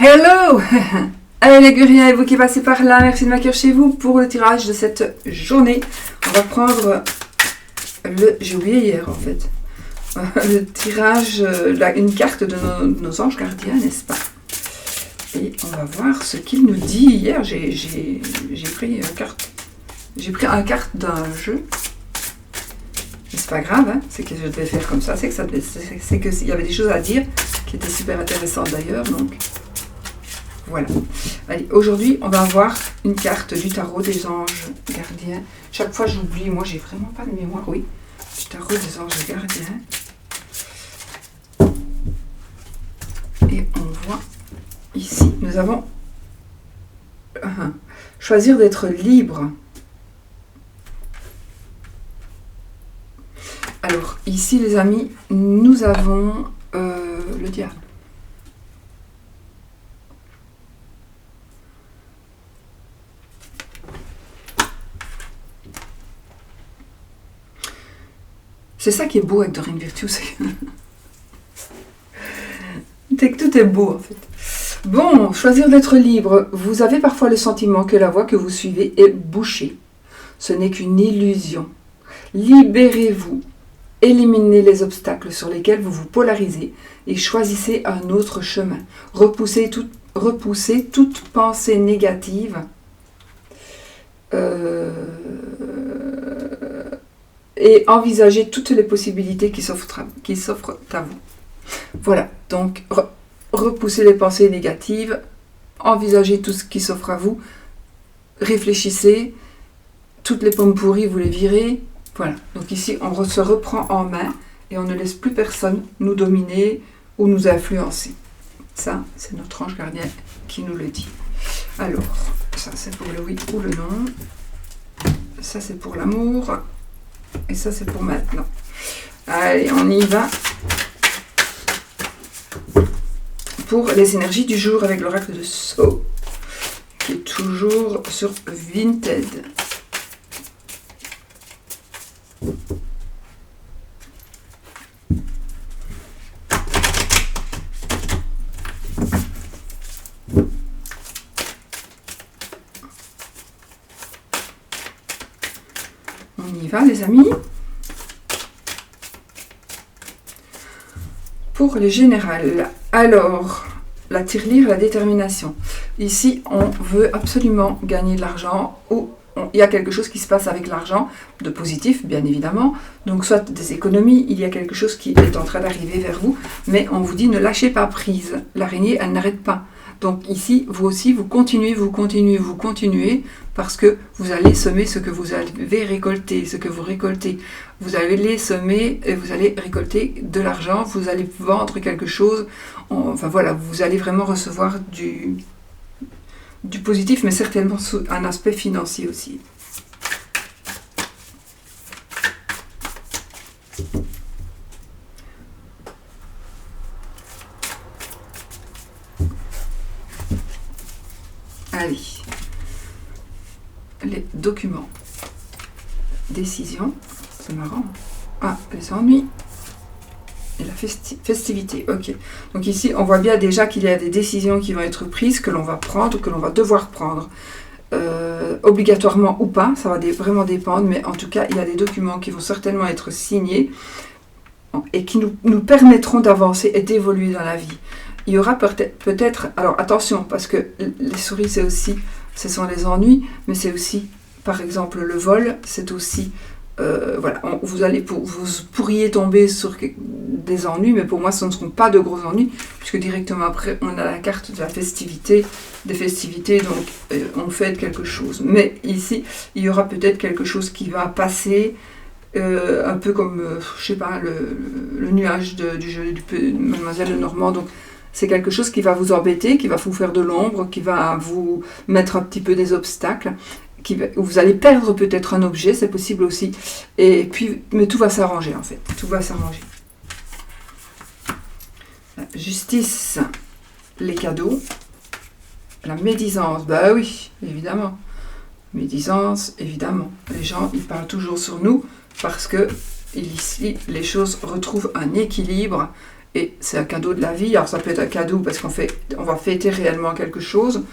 Hello. Allez les guriens et vous qui passez par là, merci de m'accueillir chez vous pour le tirage de cette journée. On va prendre j'ai oublié hier en fait, le tirage, une carte de nos anges gardiens, n'est-ce pas? Et on va voir ce qu'il nous dit. Hier, j'ai pris un carte d'un jeu. Mais c'est pas grave, hein, c'est que je devais faire comme ça, c'est qu'il y avait des choses à dire qui étaient super intéressantes d'ailleurs, donc voilà. Allez, aujourd'hui, on va avoir une carte du tarot des anges gardiens. Chaque fois, j'oublie, moi, j'ai vraiment pas de mémoire, oui. Du tarot des anges gardiens. Et on voit ici, nous avons choisir d'être libre. Alors, ici, les amis, nous avons le diable. C'est ça qui est beau avec Dorine Virtue, c'est que tout est beau en fait. Bon, choisir d'être libre. Vous avez parfois le sentiment que la voie que vous suivez est bouchée. Ce n'est qu'une illusion. Libérez-vous. Éliminez les obstacles sur lesquels vous vous polarisez et choisissez un autre chemin. Repoussez toute pensée négative. Et envisagez toutes les possibilités qui s'offrent à vous. Voilà, donc repoussez les pensées négatives, envisagez tout ce qui s'offre à vous, réfléchissez, toutes les pommes pourries, vous les virez. Voilà, donc ici, on se reprend en main et on ne laisse plus personne nous dominer ou nous influencer. Ça, c'est notre ange gardien qui nous le dit. Alors, ça, c'est pour le oui ou le non. Ça, c'est pour l'amour. Et ça, c'est pour maintenant. Allez, on y va. Pour les énergies du jour avec l'oracle de Sceaux, qui est toujours sur Vinted. On y va, les amis. Pour les générales, alors, la tirelire, la détermination. Ici, on veut absolument gagner de l'argent ou il y a quelque chose qui se passe avec l'argent, de positif, bien évidemment. Donc, soit des économies, il y a quelque chose qui est en train d'arriver vers vous, mais on vous dit ne lâchez pas prise. L'araignée, elle n'arrête pas. Donc ici, vous aussi, vous continuez, parce que vous allez semer ce que vous avez récolté, ce que vous récoltez. Vous allez les semer et vous allez récolter de l'argent, vous allez vendre quelque chose. Enfin voilà, vous allez vraiment recevoir du positif, mais certainement sous un aspect financier aussi. Allez, les documents, décision, c'est marrant. Ah, les ennuis et la festivité, ok. Donc ici, on voit bien déjà qu'il y a des décisions qui vont être prises, que l'on va prendre, que l'on va devoir prendre. Obligatoirement ou pas, ça va vraiment dépendre, mais en tout cas, il y a des documents qui vont certainement être signés et qui nous permettront d'avancer et d'évoluer dans la vie. Il y aura peut-être, alors attention, parce que les souris, ce sont les ennuis, mais c'est aussi, par exemple, le vol, c'est aussi, voilà, vous pourriez tomber sur des ennuis, mais pour moi, ce ne seront pas de gros ennuis, puisque directement après, on a la carte de la festivité, des festivités, donc on fête quelque chose. Mais ici, il y aura peut-être quelque chose qui va passer, un peu comme, je sais pas, le nuage du jeu de Mademoiselle Lenormand, donc c'est quelque chose qui va vous embêter, qui va vous faire de l'ombre, qui va vous mettre un petit peu des obstacles, vous allez perdre peut-être un objet, c'est possible aussi. Et puis, mais tout va s'arranger en fait, tout va s'arranger. La justice, les cadeaux, la médisance, bah oui, évidemment. Médisance, évidemment. Les gens, ils parlent toujours sur nous parce que ici, les choses retrouvent un équilibre et c'est un cadeau de la vie. Alors ça peut être un cadeau parce on va fêter réellement quelque chose.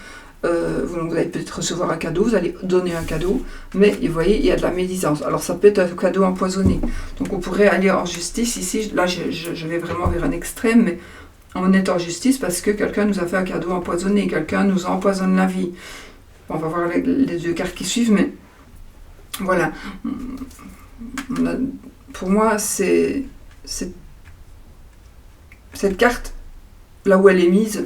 Vous allez peut-être recevoir un cadeau, vous allez donner un cadeau, mais vous voyez, il y a de la médisance. Alors ça peut être un cadeau empoisonné. Donc on pourrait aller en justice ici. Là, je vais vraiment vers un extrême, mais on est en justice parce que quelqu'un nous a fait un cadeau empoisonné, quelqu'un nous empoisonne la vie. On va voir les deux cartes qui suivent, mais voilà. Pour moi, cette carte, là où elle est mise,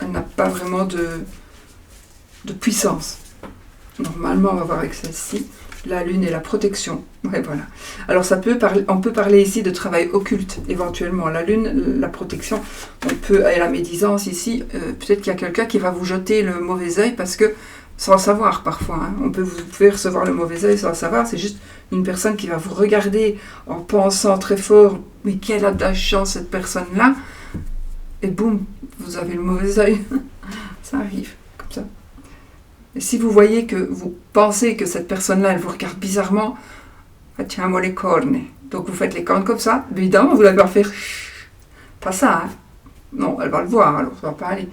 elle n'a pas vraiment de puissance. Normalement, on va voir avec celle-ci, la lune et la protection. Ouais, voilà. Alors, on peut parler ici de travail occulte, éventuellement. La lune, la protection, et la médisance ici, peut-être qu'il y a quelqu'un qui va vous jeter le mauvais œil parce que, sans le savoir parfois, hein, vous pouvez recevoir le mauvais œil sans le savoir, c'est juste une personne qui va vous regarder en pensant très fort, mais quelle a de la chance cette personne-là, et boum, vous avez le mauvais œil. Ça arrive, comme ça. Et si vous voyez que vous pensez que cette personne-là, elle vous regarde bizarrement, tiens-moi les cornes. Donc vous faites les cornes comme ça, évidemment, vous l'avez faire pas ça, hein. Non, elle va le voir, alors ça va pas aller.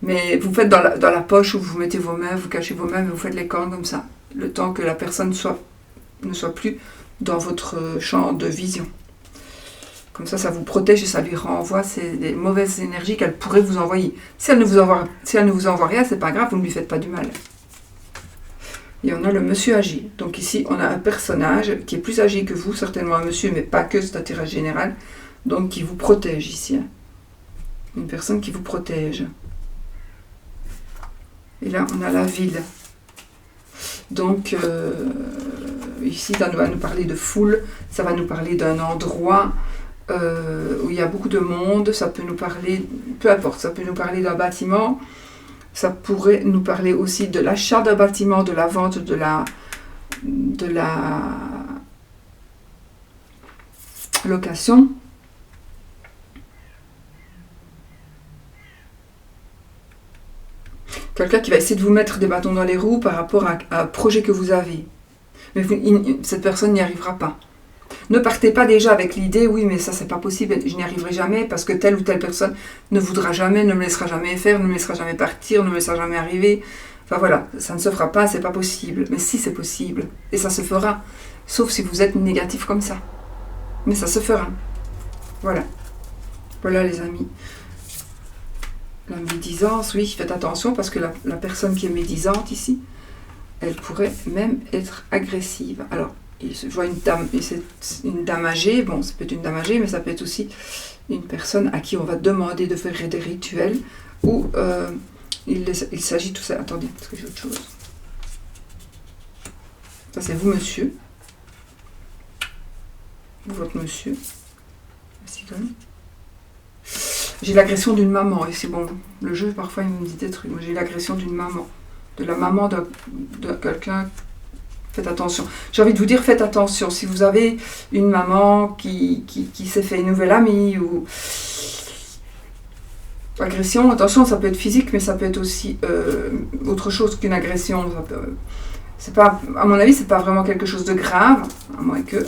Mais vous faites dans la poche où vous mettez vos mains, vous cachez vos mains, et vous faites les cornes comme ça, le temps que la personne ne soit plus dans votre champ de vision. Comme ça vous protège et ça lui renvoie des mauvaises énergies qu'elle pourrait vous envoyer. Si elle ne vous envoie rien, c'est pas grave, vous ne lui faites pas du mal. Et on a le monsieur âgé. Donc ici, on a un personnage qui est plus âgé que vous, certainement un monsieur, mais pas que, c'est un tirage général. Donc qui vous protège ici. Hein. Une personne qui vous protège. Et là, on a la ville. Donc, ici, ça va nous parler de foule, ça va nous parler d'un endroit où il y a beaucoup de monde, ça peut nous parler, peu importe, ça peut nous parler d'un bâtiment, ça pourrait nous parler aussi de l'achat d'un bâtiment, de la vente, de la location. Quelqu'un qui va essayer de vous mettre des bâtons dans les roues par rapport à un projet que vous avez. Mais cette personne n'y arrivera pas. Ne partez pas déjà avec l'idée, oui, mais ça, c'est pas possible, je n'y arriverai jamais parce que telle ou telle personne ne voudra jamais, ne me laissera jamais faire, ne me laissera jamais partir, ne me laissera jamais arriver. Enfin voilà, ça ne se fera pas, c'est pas possible. Mais si, c'est possible. Et ça se fera. Sauf si vous êtes négatif comme ça. Mais ça se fera. Voilà. Voilà, les amis. La médisance, oui, faites attention parce que la personne qui est médisante ici, elle pourrait même être agressive. Alors, je vois une dame, et c'est une dame âgée, bon, ça peut être une dame âgée, mais ça peut être aussi une personne à qui on va demander de faire des rituels, ou il s'agit tout ça. Attendez, parce que j'ai autre chose. Ça, c'est vous, monsieur. Votre monsieur. J'ai l'agression d'une maman, et c'est bon, le jeu, parfois, il me dit des trucs. Moi, j'ai l'agression d'une maman, de la maman de quelqu'un. Faites attention. J'ai envie de vous dire, faites attention. Si vous avez une maman qui s'est fait une nouvelle amie ou agression, attention, ça peut être physique, mais ça peut être aussi autre chose qu'une agression. C'est pas, à mon avis, c'est pas vraiment quelque chose de grave, à moins que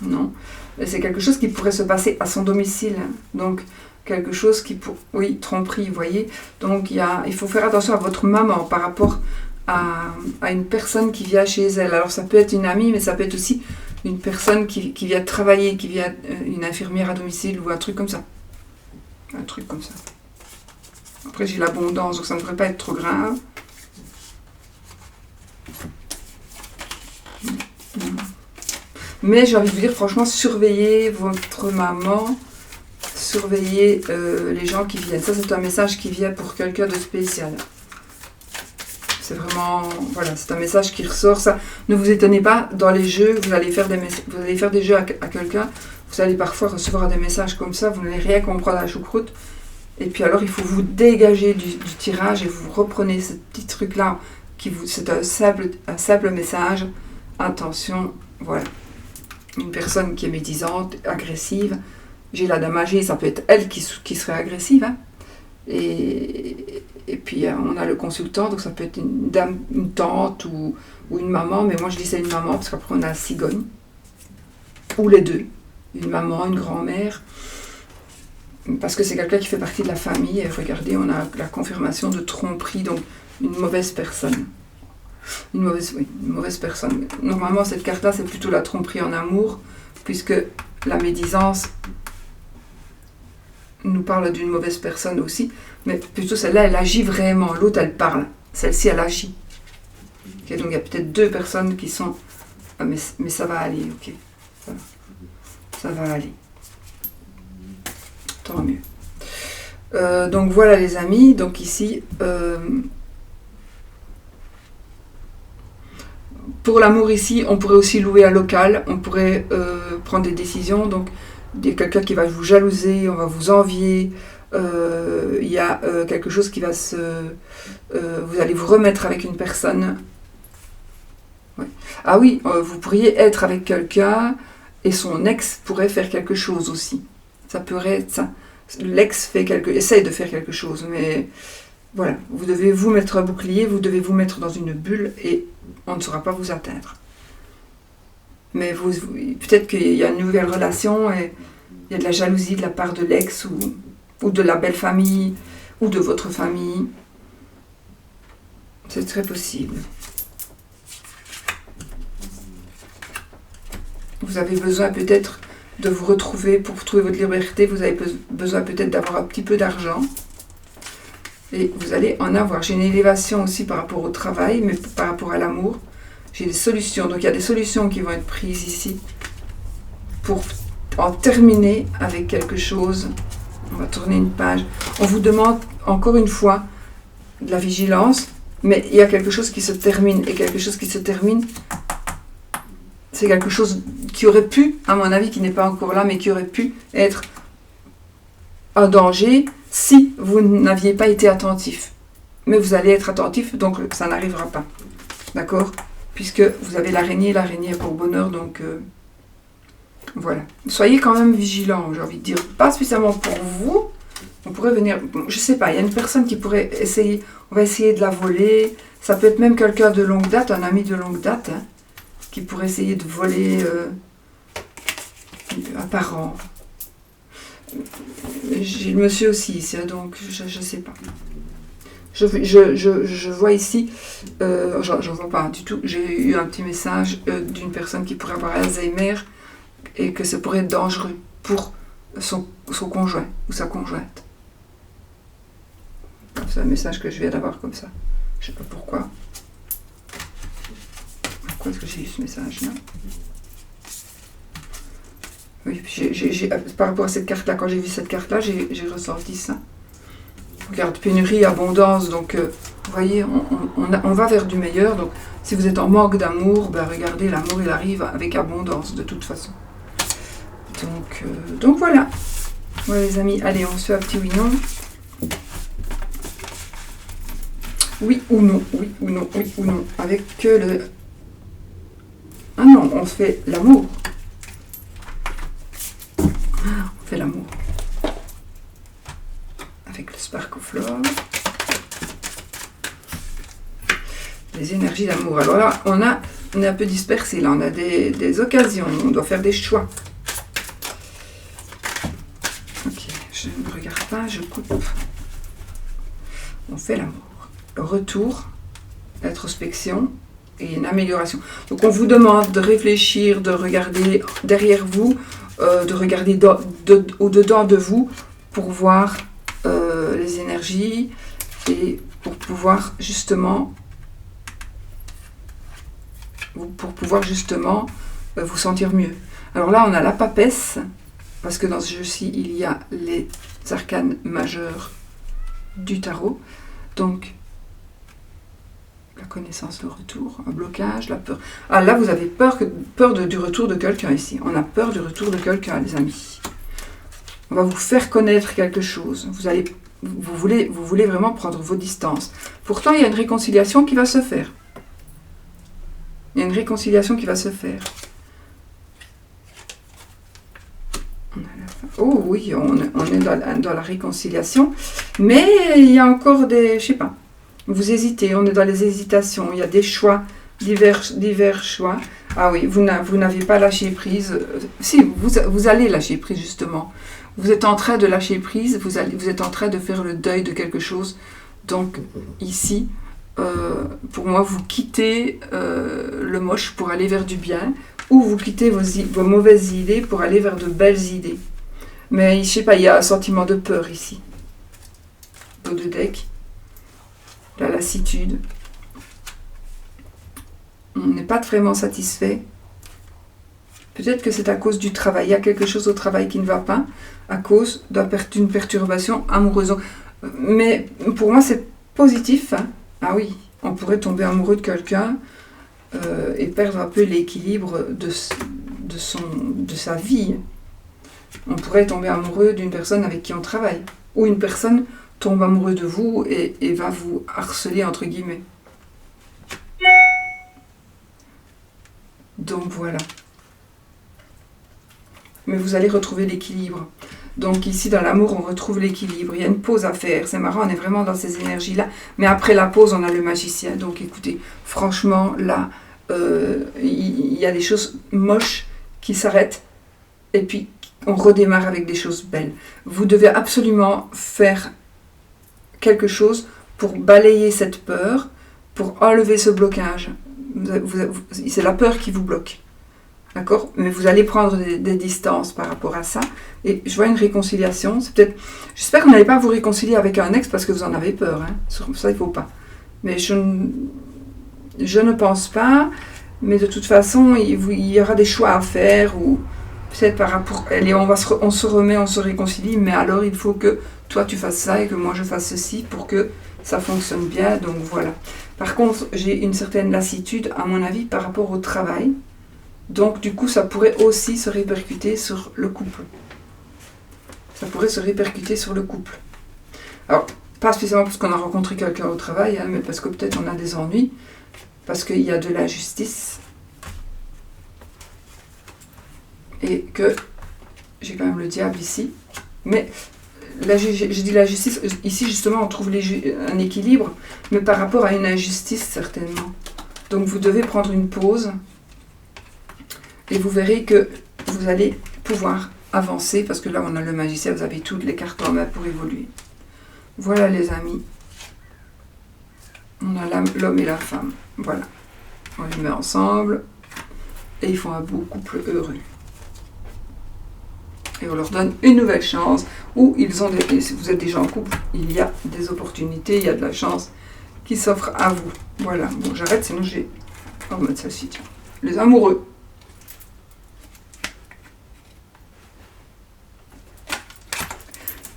non. Mais c'est quelque chose qui pourrait se passer à son domicile. Donc quelque chose qui oui, tromperie, vous voyez. Donc il faut faire attention à votre maman par rapport à une personne qui vient chez elle. Alors ça peut être une amie, mais ça peut être aussi une personne qui vient travailler, qui vient une infirmière à domicile ou un truc comme ça. Un truc comme ça. Après j'ai l'abondance, donc ça ne devrait pas être trop grave. Mais j'ai envie de vous dire, franchement, surveillez votre maman, surveillez les gens qui viennent. Ça, c'est un message qui vient pour quelqu'un de spécial. C'est vraiment, voilà, c'est un message qui ressort. Ça, ne vous étonnez pas, dans les jeux, vous allez faire des jeux à quelqu'un, vous allez parfois recevoir des messages comme ça, vous n'allez rien comprendre à la choucroute. Et puis alors, il faut vous dégager du tirage et vous reprenez ce petit truc-là, c'est un simple message. Attention, voilà. Une personne qui est médisante, agressive. J'ai la dame âgée, ça peut être elle qui serait agressive. Hein. Et puis on a le consultant, donc ça peut être une dame, une tante ou une maman, mais moi je dis c'est une maman parce qu'après on a la cigogne. Ou les deux. Une maman, une grand-mère. parce que c'est quelqu'un qui fait partie de la famille. Et regardez, on a la confirmation de tromperie, donc une mauvaise personne. Une mauvaise personne. Normalement, cette carte-là, c'est plutôt la tromperie en amour, puisque la médisance nous parle d'une mauvaise personne aussi, mais plutôt celle-là, elle agit vraiment. L'autre, elle parle. Celle-ci, elle agit. Okay, donc il y a peut-être deux personnes qui sont... Ah, mais ça va aller, ok. Ça va aller. Tant mieux. Donc voilà les amis, donc ici... pour l'amour ici, on pourrait aussi louer un local, on pourrait prendre des décisions, donc quelqu'un qui va vous jalouser, on va vous envier, il y a quelque chose qui va vous allez vous remettre avec une personne. Ouais. Ah oui, vous pourriez être avec quelqu'un et son ex pourrait faire quelque chose aussi. Ça pourrait être ça. L'ex essaye de faire quelque chose, mais voilà, vous devez vous mettre un bouclier, vous devez vous mettre dans une bulle et on ne saura pas vous atteindre. Mais peut-être qu'il y a une nouvelle relation et il y a de la jalousie de la part de l'ex ou de la belle famille ou de votre famille. C'est très possible. Vous avez besoin peut-être de vous retrouver pour trouver votre liberté. Vous avez besoin peut-être d'avoir un petit peu d'argent. Et vous allez en avoir. J'ai une élévation aussi par rapport au travail, mais par rapport à l'amour. J'ai des solutions. Donc il y a des solutions qui vont être prises ici pour en terminer avec quelque chose. On va tourner une page. On vous demande encore une fois de la vigilance, mais il y a quelque chose qui se termine. Et quelque chose qui se termine, c'est quelque chose qui aurait pu, à mon avis, qui n'est pas encore là, mais qui aurait pu être un danger si vous n'aviez pas été attentif. Mais vous allez être attentif, donc ça n'arrivera pas. D'accord ? Puisque vous avez l'araignée est pour bonheur, donc voilà. Soyez quand même vigilants, j'ai envie de dire. Pas spécialement pour vous. On pourrait venir, je sais pas, il y a une personne qui pourrait essayer, on va essayer de la voler. Ça peut être même quelqu'un de longue date, un ami de longue date, hein, qui pourrait essayer de voler un parent. J'ai le monsieur aussi ici, donc je sais pas. Je vois ici, j'en vois pas du tout, j'ai eu un petit message d'une personne qui pourrait avoir Alzheimer et que ça pourrait être dangereux pour son conjoint ou sa conjointe. C'est un message que je viens d'avoir comme ça. Je sais pas pourquoi. Pourquoi est-ce que j'ai eu ce message-là ? Oui, par rapport à cette carte-là, quand j'ai vu cette carte-là, j'ai ressenti ça. Regarde, pénurie, abondance, donc vous voyez, on va vers du meilleur. Donc si vous êtes en manque d'amour, ben regardez, l'amour il arrive avec abondance de toute façon. Donc voilà. Ouais les amis, allez, on se fait un petit oui non. Oui ou non, oui ou non, oui ou non. Avec le... Ah non, on fait l'amour. On fait l'amour. Avec le Spark of Love. Les énergies d'amour. Alors là, on est un peu dispersé. Là, on a des occasions. On doit faire des choix. Ok, je ne regarde pas, je coupe. On fait l'amour. Retour, introspection et une amélioration. Donc on vous demande de réfléchir, de regarder derrière vous, de regarder au-dedans de vous pour voir les énergies et pour pouvoir justement vous sentir mieux. Alors là, on a la papesse, parce que dans ce jeu-ci, il y a les arcanes majeurs du tarot. Donc, la connaissance, le retour, un blocage, la peur. Ah là, vous avez peur du retour de quelqu'un ici. On a peur du retour de quelqu'un, les amis. On va vous faire connaître quelque chose. Vous voulez vraiment prendre vos distances. Pourtant, il y a une réconciliation qui va se faire. Il y a une réconciliation qui va se faire. Oh oui, on est dans la réconciliation. Mais il y a encore des... Je sais pas. Vous hésitez, on est dans les hésitations. Il y a des choix, divers choix. Ah oui, vous n'avez pas lâché prise. Si, vous allez lâcher prise, justement. Vous êtes en train de lâcher prise, vous êtes en train de faire le deuil de quelque chose. Donc ici, pour moi, vous quittez le moche pour aller vers du bien, ou vous quittez vos mauvaises idées pour aller vers de belles idées. Mais je sais pas, il y a un sentiment de peur ici. Dos de deck, la lassitude. On n'est pas vraiment satisfait. Peut-être que c'est à cause du travail. Il y a quelque chose au travail qui ne va pas, à cause d'une perturbation amoureuse. Mais pour moi, c'est positif. Hein. Ah oui, on pourrait tomber amoureux de quelqu'un et perdre un peu l'équilibre de sa vie. On pourrait tomber amoureux d'une personne avec qui on travaille. Ou une personne tombe amoureux de vous et va vous harceler, entre guillemets. Donc voilà. Mais vous allez retrouver l'équilibre. Donc ici, dans l'amour, on retrouve l'équilibre. Il y a une pause à faire. C'est marrant, on est vraiment dans ces énergies-là. Mais après la pause, on a le magicien. Donc écoutez, franchement, là, il y a des choses moches qui s'arrêtent. Et puis, on redémarre avec des choses belles. Vous devez absolument faire quelque chose pour balayer cette peur, pour enlever ce blocage. C'est la peur qui vous bloque. D'accord ? Mais vous allez prendre des distances par rapport à ça. Et je vois une réconciliation. C'est peut-être. J'espère que vous n'allez pas vous réconcilier avec un ex parce que vous en avez peur. Hein. Sur ça, il ne faut pas. Mais je ne pense pas. Mais de toute façon, il y aura des choix à faire. Ou peut-être par rapport. Allez, on se remet, on se réconcilie. Mais alors, il faut que toi, tu fasses ça et que moi, je fasse ceci pour que ça fonctionne bien. Donc voilà. Par contre, j'ai une certaine lassitude, à mon avis, par rapport au travail. Donc, du coup, ça pourrait aussi se répercuter sur le couple. Ça pourrait se répercuter sur le couple. Alors, pas spécialement parce qu'on a rencontré quelqu'un au travail, hein, mais parce que peut-être on a des ennuis, parce qu'il y a de l'injustice. Et que, j'ai quand même le diable ici, mais là, j'ai dit la justice, ici justement on trouve un équilibre, mais par rapport à une injustice certainement. Donc, vous devez prendre une pause. Et vous verrez que vous allez pouvoir avancer, parce que là, on a le magicien, vous avez toutes les cartes en main pour évoluer. Voilà, les amis. On a l'homme et la femme. Voilà. On les met ensemble, et ils font un beau couple heureux. Et on leur donne une nouvelle chance, où si vous êtes déjà en couple, il y a des opportunités, il y a de la chance qui s'offre à vous. Voilà. Bon, j'arrête, sinon on va mettre celle-ci, tiens. Les amoureux.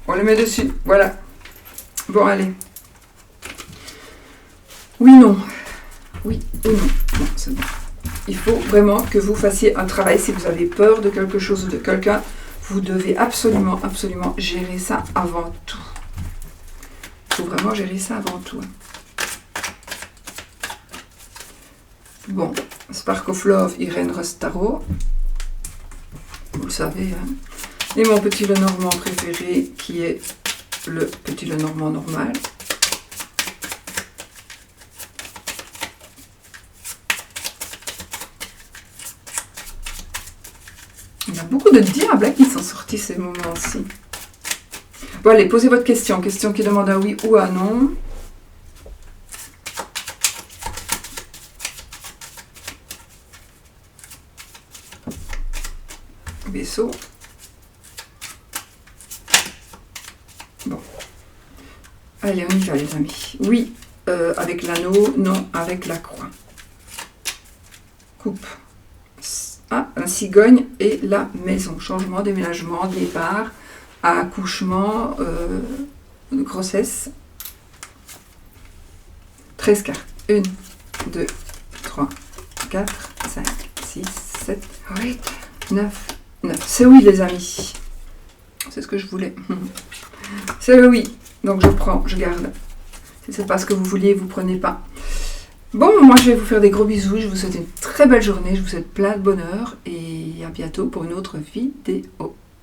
On les met dessus, voilà. Bon, allez. Oui, non. Oui ou non. Non, c'est bon. Il faut vraiment que vous fassiez un travail. Si vous avez peur de quelque chose ou de quelqu'un, vous devez absolument, absolument gérer ça avant tout. Il faut vraiment gérer ça avant tout. Bon, Spark of Love, Irène Rostaro. Vous le savez, hein. Et mon petit Lenormand préféré, qui est le petit Lenormand normal. Il y a beaucoup de diables hein, qui sont sortis ces moments-ci. Bon, allez, posez votre question. Question qui demande un oui ou un non. Vaisseau. Bon. Allez, on y va, les amis. Oui, avec l'anneau. Non, avec la croix. Coupe. Ah, la cigogne et la maison. Changement, déménagement, départ, accouchement, grossesse. 13 cartes. 1, 2, 3, 4, 5, 6, 7, 8, 9, 9. C'est oui, les amis. C'est ce que je voulais. C'est le oui. Donc je prends, je garde. Si c'est pas ce que vous vouliez, vous prenez pas. Bon, moi je vais vous faire des gros bisous. Je vous souhaite une très belle journée. Je vous souhaite plein de bonheur. Et à bientôt pour une autre vidéo.